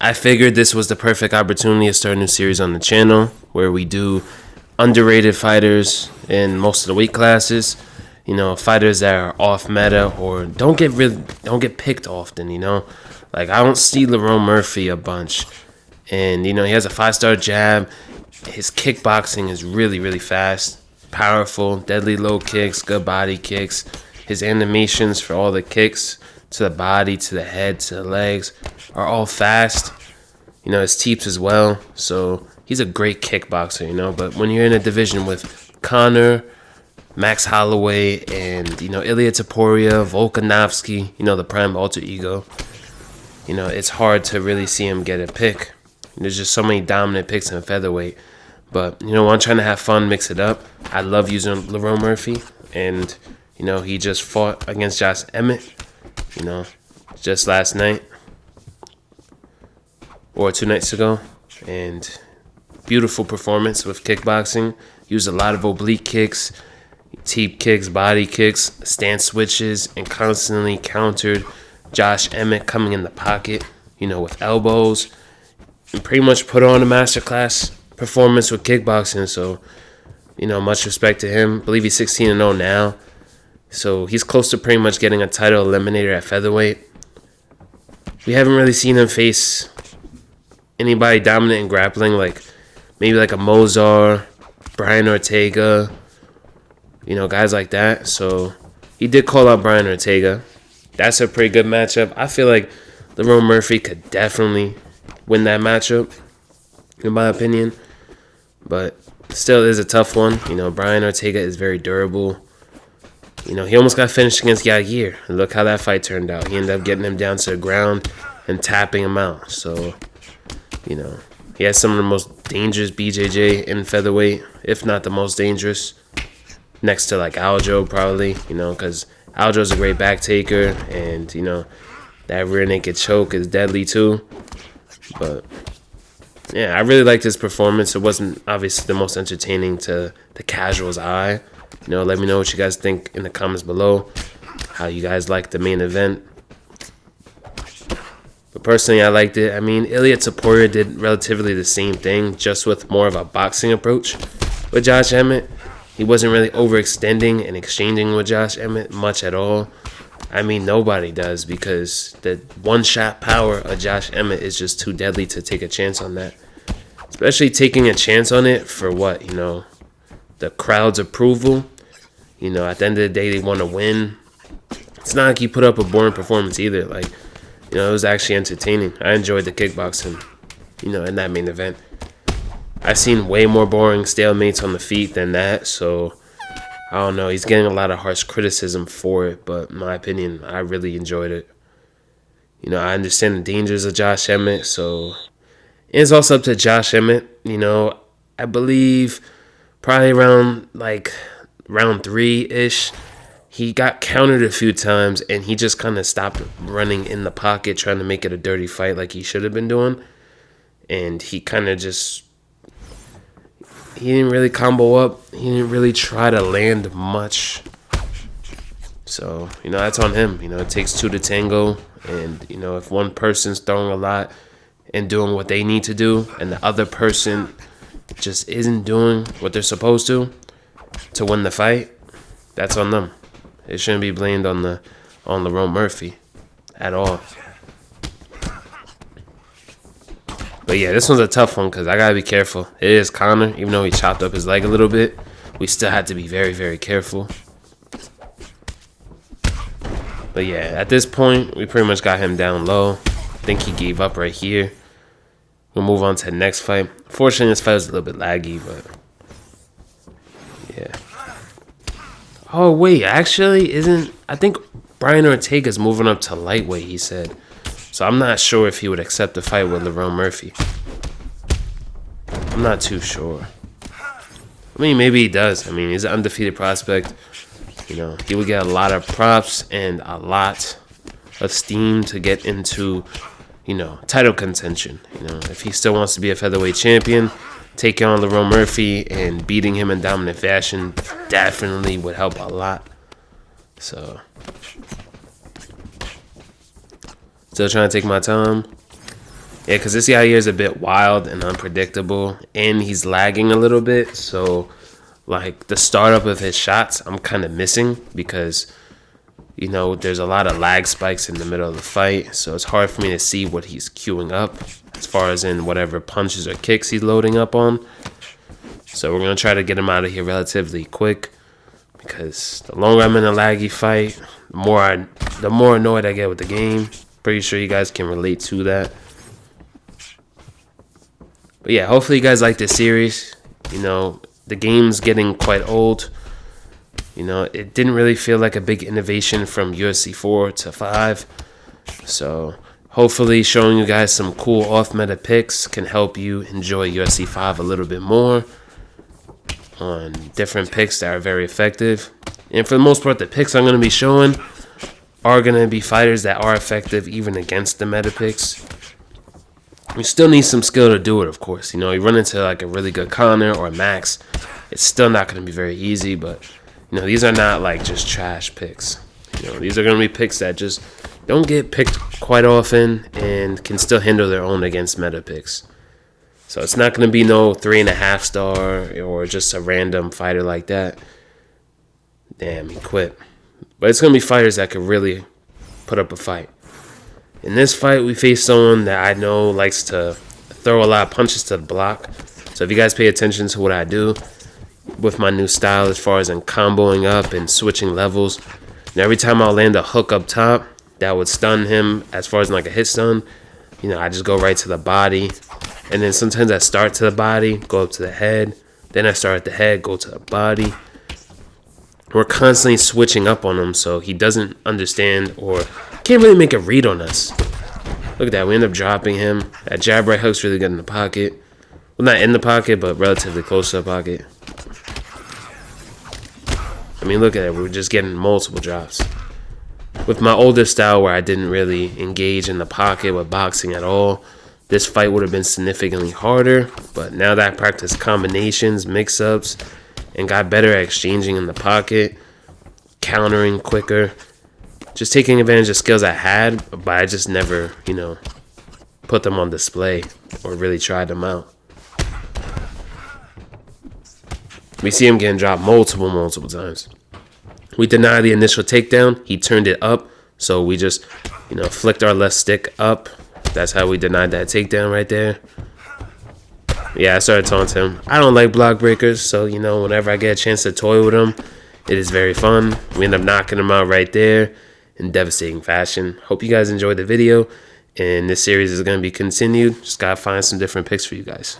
I figured this was the perfect opportunity to start a new series on the channel where we do underrated fighters in most of the weight classes. You know, fighters that are off meta or don't get picked often. You know, like I don't see Lerone Murphy a bunch, and you know he has a 5-star jab. His kickboxing is really, really fast, powerful, deadly low kicks, good body kicks. His animations for all the kicks to the body, to the head, to the legs are all fast. You know, his teeps as well. So he's a great kickboxer, you know. But when you're in a division with Conor, Max Holloway, and, you know, Ilia Topuria, Volkanovski, you know, the prime alter ego, you know, it's hard to really see him get a pick. There's just so many dominant picks in featherweight. But, you know, when I'm trying to have fun, mix it up, I love using Lerone Murphy. And, you know, he just fought against Josh Emmett, you know, just last night or 2 nights ago. And beautiful performance with kickboxing. Used a lot of oblique kicks, teep kicks, body kicks, stance switches, and constantly countered Josh Emmett coming in the pocket, you know, with elbows. And pretty much put on a masterclass performance with kickboxing. So, you know, much respect to him. I believe he's 16-0 now. So he's close to pretty much getting a title eliminator at featherweight. We haven't really seen him face anybody dominant in grappling, like maybe like a Mozart, Brian Ortega, you know, guys like that. So he did call out Brian Ortega. That's a pretty good matchup. I feel like Lerone Murphy could definitely win that matchup, in my opinion. But still is a tough one. You know, Brian Ortega is very durable. You know, he almost got finished against Yair. And look how that fight turned out. He ended up getting him down to the ground and tapping him out. So, you know, he has some of the most dangerous BJJ in featherweight, if not the most dangerous. Next to, like, Aljo, probably, you know, because Aljo's a great back taker. And, you know, that rear naked choke is deadly, too. But, yeah, I really liked his performance. It wasn't obviously the most entertaining to the casual's eye. You know, let me know what you guys think in the comments below. How you guys liked the main event. But personally, I liked it. I mean, Ilia Topuria did relatively the same thing, just with more of a boxing approach with Josh Emmett. He wasn't really overextending and exchanging with Josh Emmett much at all. I mean, nobody does, because the one-shot power of Josh Emmett is just too deadly to take a chance on that. Especially taking a chance on it for what, you know, the crowd's approval. You know, at the end of the day, they want to win. It's not like he put up a boring performance either. Like, you know, it was actually entertaining. I enjoyed the kickboxing, you know, in that main event. I've seen way more boring stalemates on the feet than that, so I don't know. He's getting a lot of harsh criticism for it, but in my opinion, I really enjoyed it. You know, I understand the dangers of Josh Emmett, so it's also up to Josh Emmett. You know, I believe probably around like round 3-ish, he got countered a few times, and he just kind of stopped running in the pocket, trying to make it a dirty fight like he should have been doing. And he kind of just, he didn't really combo up. He didn't really try to land much. So, you know, that's on him. You know, it takes two to tango. And, you know, if one person's throwing a lot and doing what they need to do, and the other person just isn't doing what they're supposed to win the fight, that's on them. It shouldn't be blamed on Lerone Murphy at all. But yeah, this one's a tough one because I gotta be careful. It is Conor, even though he chopped up his leg a little bit, we still had to be very, very careful. But yeah, at this point, we pretty much got him down low. I think he gave up right here. We'll move on to the next fight. Fortunately, this fight was a little bit laggy, but yeah. Oh, wait, actually, I think Brian Ortega's moving up to lightweight, he said. So I'm not sure if he would accept the fight with Lerone Murphy. I'm not too sure. I mean, maybe he does. I mean, he's an undefeated prospect. You know, he would get a lot of props and a lot of steam to get into, you know, title contention. You know, if he still wants to be a featherweight champion, taking on Lerone Murphy and beating him in dominant fashion definitely would help a lot. So, still trying to take my time. Yeah, because this guy here is a bit wild and unpredictable, and he's lagging a little bit. So, like, the startup of his shots, I'm kind of missing because, you know, there's a lot of lag spikes in the middle of the fight. So it's hard for me to see what he's queuing up as far as in whatever punches or kicks he's loading up on. So we're going to try to get him out of here relatively quick because the longer I'm in a laggy fight, the more annoyed I get with the game. Pretty sure you guys can relate to that. But yeah, hopefully you guys like this series. You know, the game's getting quite old. You know, it didn't really feel like a big innovation from UFC 4 to 5. So hopefully showing you guys some cool off-meta picks can help you enjoy UFC 5 a little bit more on different picks that are very effective. And for the most part, the picks I'm going to be showing are going to be fighters that are effective even against the meta picks. You still need some skill to do it, of course. You know, you run into like a really good Connor or Max, it's still not going to be very easy. But, you know, these are not like just trash picks. You know, these are going to be picks that just don't get picked quite often and can still handle their own against meta picks. So it's not going to be no 3.5 star or just a random fighter like that. Damn, he quit. But it's going to be fighters that could really put up a fight. In this fight, we face someone that I know likes to throw a lot of punches to the block. So if you guys pay attention to what I do with my new style as far as in comboing up and switching levels, and every time I'll land a hook up top that would stun him as far as like a hit stun, you know, I just go right to the body. And then sometimes I start to the body, go up to the head. Then I start at the head, go to the body. We're constantly switching up on him, so he doesn't understand or can't really make a read on us. Look at that. We end up dropping him. That jab right hook's really good in the pocket. Well, not in the pocket, but relatively close to the pocket. I mean, look at it. We're just getting multiple drops. With my older style where I didn't really engage in the pocket with boxing at all, this fight would have been significantly harder. But now that I practice combinations, mix-ups, and got better at exchanging in the pocket, countering quicker, just taking advantage of skills I had, but I just never, you know, put them on display or really tried them out. We see him getting dropped multiple times. We denied the initial takedown. He turned it up, so we just, you know, flicked our left stick up. That's how we denied that takedown right there. Yeah, I started taunting him. I don't like block breakers, so, you know, whenever I get a chance to toy with him, it is very fun. We end up knocking him out right there in devastating fashion. Hope you guys enjoyed the video, and this series is going to be continued. Just got to find some different picks for you guys.